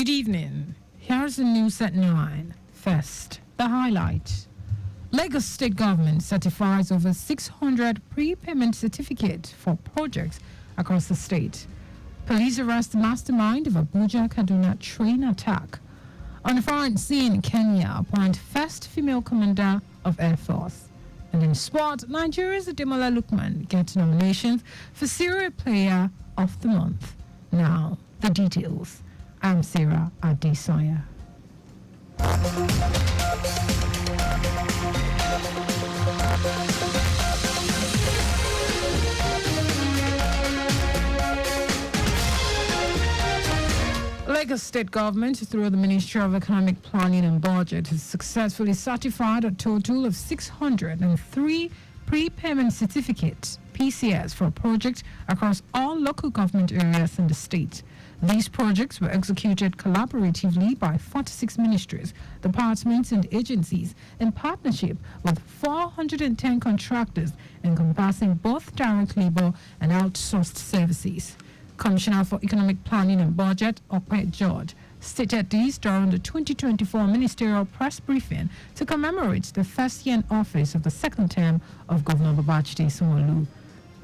Good evening. Here's the news at 9. First, the highlight. Lagos State Government certifies over 600 prepayment certificates for projects across the state. Police arrest the mastermind of Abuja-Kaduna train attack. On the foreign scene, Kenya appoint first female commander of Air Force. And in sport, Nigeria's Ademola Lookman gets nominations for Serial Player of the Month. Now, the details. I'm Sarah Adesanya. Lagos State Government, through the Ministry of Economic Planning and Budget, has successfully certified a total of 603 prepayment certificates, PCS, for projects across all local government areas in the state. These projects were executed collaboratively by 46 ministries, departments, and agencies in partnership with 410 contractors encompassing both direct labor and outsourced services. Commissioner for Economic Planning and Budget, Okwe George, stated this during the 2024 ministerial press briefing to commemorate the first year in office of the second term of Governor Babajide Sanwo-Olu.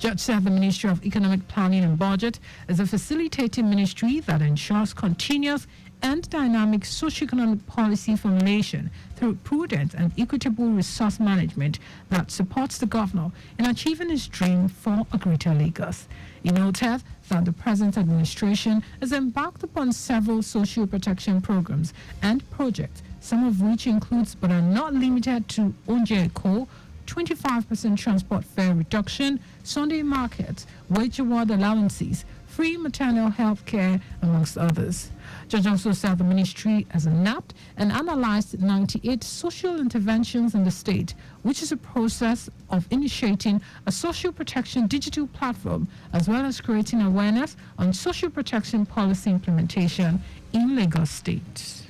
Judge said the Ministry of Economic Planning and Budget is a facilitating ministry that ensures continuous and dynamic socio-economic policy formulation through prudent and equitable resource management that supports the governor in achieving his dream for a greater Lagos. He noted that the present administration has embarked upon several social protection programs and projects, some of which includes but are not limited to Onje Eko, 25% transport fare reduction, Sunday markets, wage award allowances, free maternal health care, amongst others. Judge also said the ministry has mapped and analyzed 98 social interventions in the state, which is a process of initiating a social protection digital platform as well as creating awareness on social protection policy implementation in Lagos State.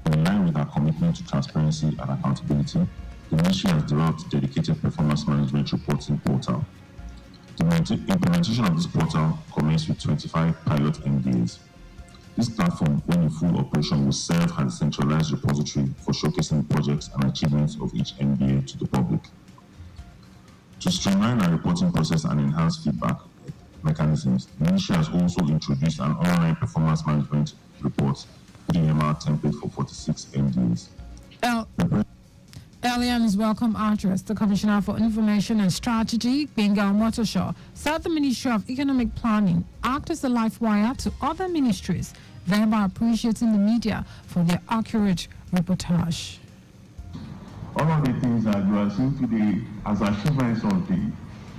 In line with our commitment to transparency and accountability, the ministry has developed a dedicated performance management reporting portal. The implementation of this portal commenced with 25 pilot MDAs. This platform, when in full operation, will serve as a centralized repository for showcasing projects and achievements of each MDA to the public. To streamline our reporting process and enhance feedback mechanisms, the ministry has also introduced an online performance management report, PMR template for 46 MDAs. Earlier in his welcome address, the Commissioner for Information and Strategy, Bengal Motoshaw, said the Ministry of Economic Planning acts as a life wire to other ministries, thereby appreciating the media for their accurate reportage. All of the things that you are seeing today as achievements of the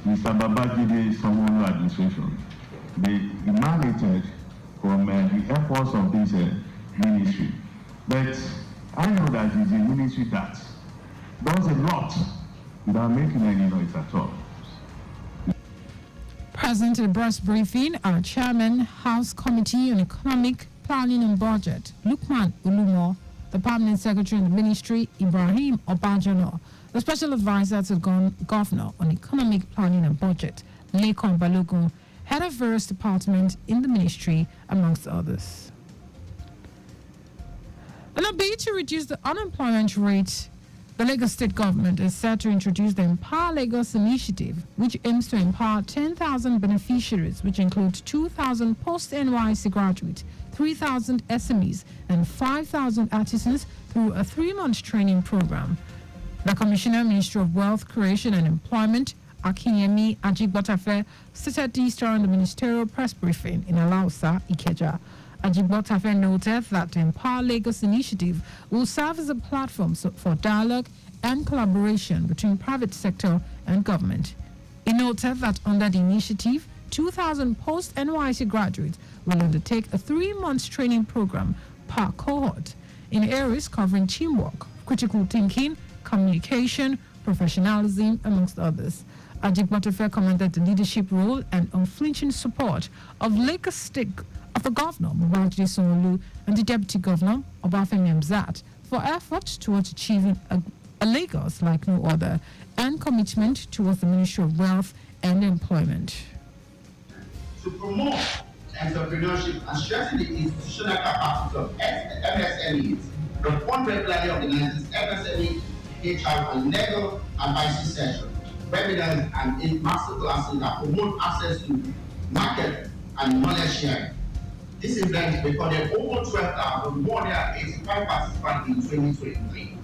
Mr. Babajide Sanwo-Olu administration, they emanated from the efforts of this ministry. But I know that it's a ministry that does a lot without making any noise at all. Present at the press briefing, our Chairman, House Committee on Economic Planning and Budget, Lukman Ulumo, the Permanent Secretary in the Ministry, Ibrahim Obajano, the Special Advisor to the Governor on Economic Planning and Budget, Lekon Balogun, Head of various departments in the Ministry, amongst others. In a bid to reduce the unemployment rate, the Lagos State Government is set to introduce the Empower Lagos initiative, which aims to empower 10,000 beneficiaries, which includes 2,000 post-NYSC graduates, 3,000 SMEs, and 5,000 artisans through a 3-month training program. The Commissioner, Ministry of Wealth, Creation and Employment, Akinyemi Ajigbotafe, stated this during the ministerial press briefing in Alausa, Ikeja. Ajigbotafe noted that the Empower Lagos initiative will serve as a platform for dialogue and collaboration between private sector and government. He noted that under the initiative, 2,000 post-NYSC graduates will undertake a 3-month training program per cohort in areas covering teamwork, critical thinking, communication, professionalism, amongst others. Ajigbotafe commended the leadership role and unflinching support of Lagos State of the Governor, Babajide Sanwo-Olu, and the Deputy Governor, Obafemi Hamzat, for efforts towards achieving a Lagos like no other, and commitment towards the Ministry of Wealth and Employment. To promote entrepreneurship, and strengthen the institutional capacity of MSMEs. Report regularly organizes MSME, HR, and legal advisory sessions, webinars, and in master classes that promote access to market and knowledge sharing. This event recorded over 12,185 participants in 2023.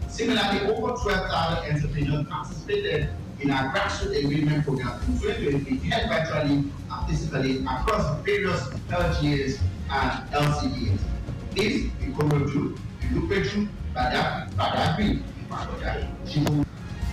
Similarly, over 12,000 entrepreneurs participated in our grassroots engagement program in 2023, held virtually and physically across various LGAs and LCDs. This is Ikoroju, Ilupeju, Badagry, Ibadan.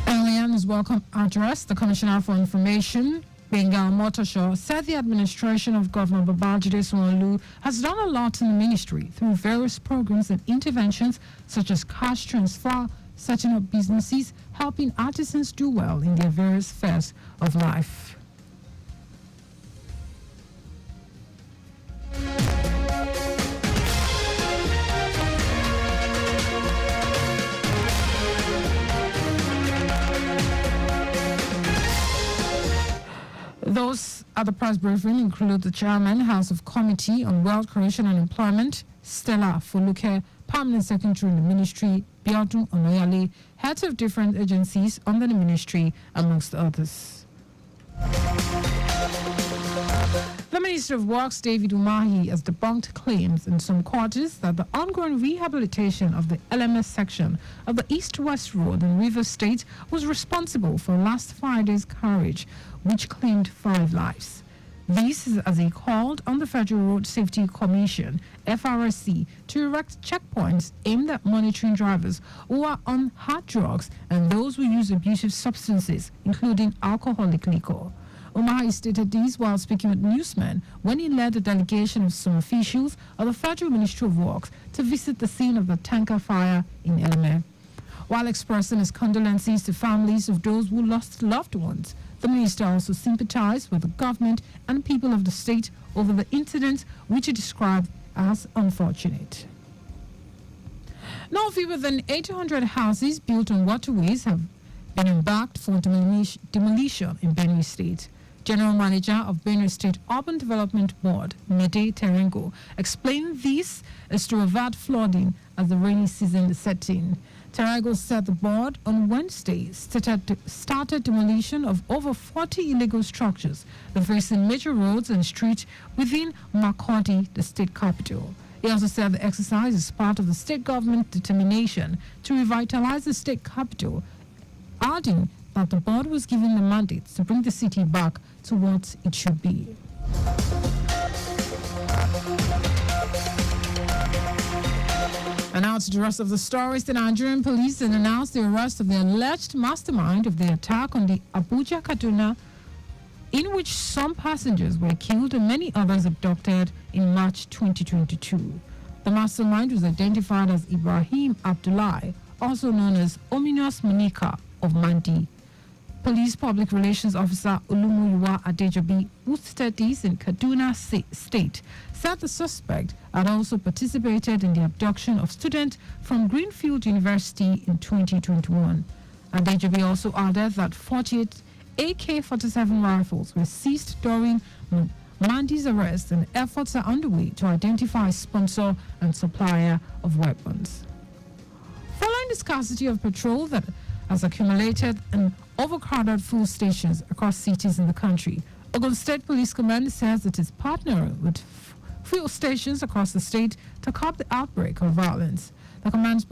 Earlier in his welcome address, the Commissioner for Information, Bengal Motoshaw, said the administration of Governor Babajide Sanwo-Olu has done a lot in the ministry through various programs and interventions such as cash transfer, setting up businesses, helping artisans do well in their various spheres of life. Those at the press briefing include the Chairman, House of Committee on Wealth Creation and Employment, Stella Foluke, Permanent Secretary in the Ministry, Biodun Onoyale, heads of different agencies under the Ministry, amongst others. The Minister of Works, David Umahi, has debunked claims in some quarters that the ongoing rehabilitation of the LMS section of the East-West Road in Rivers State was responsible for last Friday's carnage, which claimed 5 lives. This is as he called on the Federal Road Safety Commission, FRSC, to erect checkpoints aimed at monitoring drivers who are on hard drugs and those who use abusive substances, including alcoholic liquor. Umahi stated this while speaking with newsmen when he led a delegation of some officials of the Federal Ministry of Works to visit the scene of the tanker fire in Eleme. While expressing his condolences to families of those who lost loved ones, the minister also sympathized with the government and people of the state over the incident, which he described as unfortunate. No fewer than 800 houses built on waterways have been embarked for demolition in Benue State. General Manager of Benue State Urban Development Board, Mede Terengo, explained this as to avert flooding as the rainy season set in. Terengo said the board on Wednesday started demolition of over 40 illegal structures that face major roads and streets within Makurdi, the state capital. He also said the exercise is part of the state government's determination to revitalize the state capital, adding that the board was given the mandate to bring the city back to what it should be. And now to the rest of the stories. The Nigerian police then announced the arrest of the alleged mastermind of the attack on the Abuja-Kaduna, in which some passengers were killed and many others abducted in March 2022. The mastermind was identified as Ibrahim Abdullahi, also known as Ominous Monica of Mandi. Police Public Relations Officer Olumuyiwa Adejobi, who studies in Kaduna State, said the suspect had also participated in the abduction of students from Greenfield University in 2021. Adejobi also added that 48 AK-47 rifles were seized during Mandi's arrest, and efforts are underway to identify sponsor and supplier of weapons. Following the scarcity of petrol that has accumulated in overcrowded fuel stations across cities in the country, Ogun State Police Command says it is partnering with fuel stations across the state to curb the outbreak of violence. The command's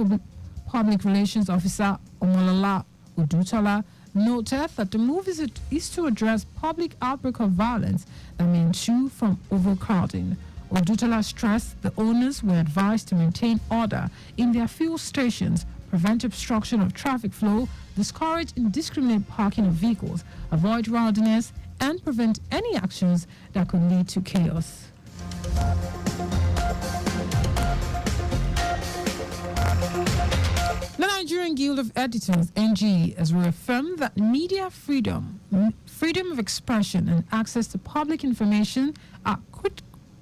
public relations officer, Omolola Udutala, noted that the move is to address public outbreak of violence that may ensue from overcrowding. Udutala stressed the owners were advised to maintain order in their fuel stations, prevent obstruction of traffic flow, discourage indiscriminate parking of vehicles, avoid rowdiness, and prevent any actions that could lead to chaos. The Nigerian Guild of Editors, NGE, has reaffirmed that media freedom of expression, and access to public information are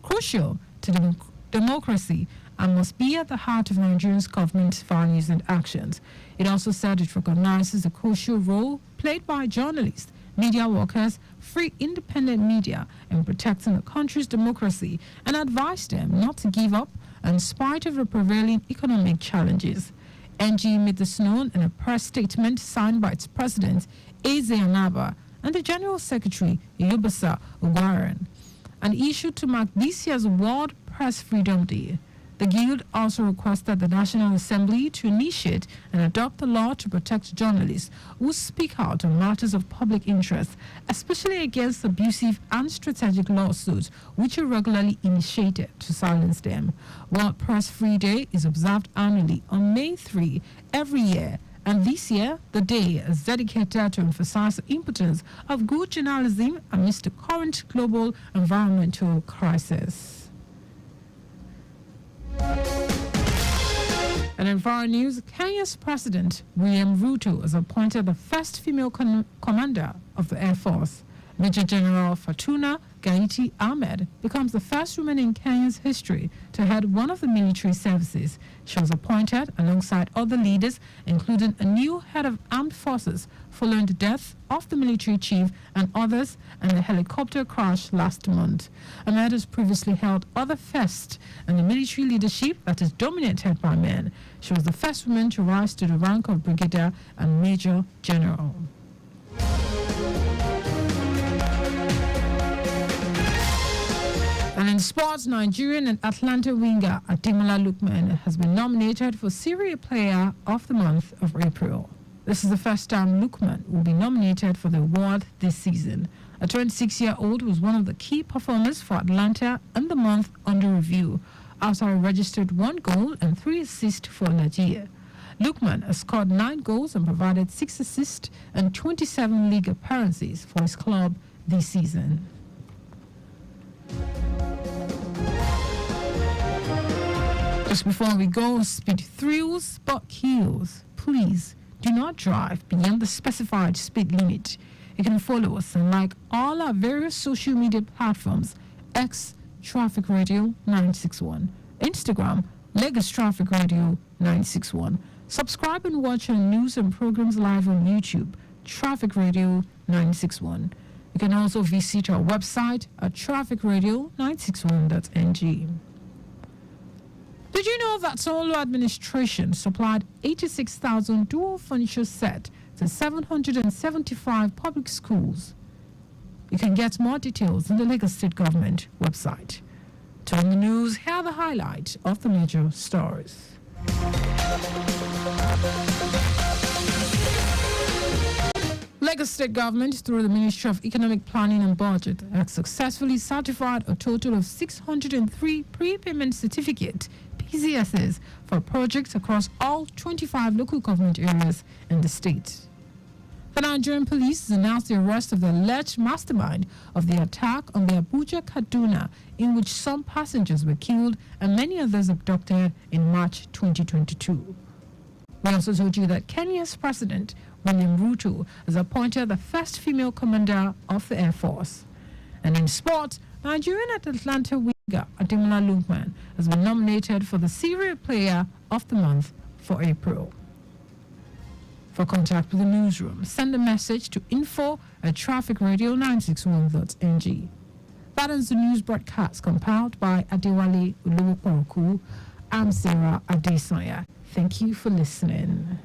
crucial to democracy and must be at the heart of Nigeria's government's values and actions. It also said it recognizes the crucial role played by journalists, media workers, free independent media, and protecting the country's democracy, and advised them not to give up in spite of the prevailing economic challenges. NG made this known in a press statement signed by its president, Eze Anaba, and the General Secretary, Yubasa Ugwaran, and issued to mark this year's World Press Freedom Day. The Guild also requested the National Assembly to initiate and adopt a law to protect journalists who speak out on matters of public interest, especially against abusive and strategic lawsuits which are regularly initiated to silence them. World Press Free Day is observed annually on May 3 every year, and this year, the day is dedicated to emphasize the importance of good journalism amidst the current global environmental crisis. And in foreign news, Kenya's President William Ruto has appointed the first female commander of the Air Force. Major General Fatuna Gaiti Ahmed becomes the first woman in Kenya's history to head one of the military services. She was appointed alongside other leaders, including a new head of armed forces following the death of the military chief and others in a helicopter crash last month. Ahmed has previously held other firsts in the military leadership that is dominated by men. She was the first woman to rise to the rank of brigadier and major general. And in sports, Nigerian and Atlanta winger Ademola Lookman has been nominated for Serie Player of the Month of April. This is the first time Lookman will be nominated for the award this season. A 26-year-old was one of the key performers for Atlanta in the month under review, after he registered 1 goal and 3 assists for Nigeria. Lookman has scored 9 goals and provided 6 assists and 27 league appearances for his club this season. Just before we go, speed thrills but kills. Please do not drive beyond the specified speed limit. You can follow us and like all our various social media platforms: X Traffic Radio 961, Instagram Lagos Traffic Radio 961. Subscribe and watch our news and programs live on YouTube, Traffic Radio 961. You can also visit our website at trafficradio961.ng. Did you know that Solo administration supplied 86,000 dual furniture set to 775 public schools? You can get more details on the Lagos State Government website. To end the news, here are the highlights of the major stories. Lagos State Government, through the Ministry of Economic Planning and Budget, has successfully certified a total of 603 prepayment certificates, PCSs, for projects across all 25 local government areas in the state. The Nigerian police has announced the arrest of the alleged mastermind of the attack on the Abuja-Kaduna, in which some passengers were killed and many others abducted in March 2022. We also told you that Kenya's President William Ruto has appointed the first female commander of the Air Force. And in sports, Nigerian at Atlanta winger Ademola Lookman has been nominated for the Serie Player of the Month for April. For contact with the newsroom, send a message to info@trafficradio961.ng. That is the news broadcast compiled by Adewale Uluwopoku. I'm Sarah Adesanya. Thank you for listening.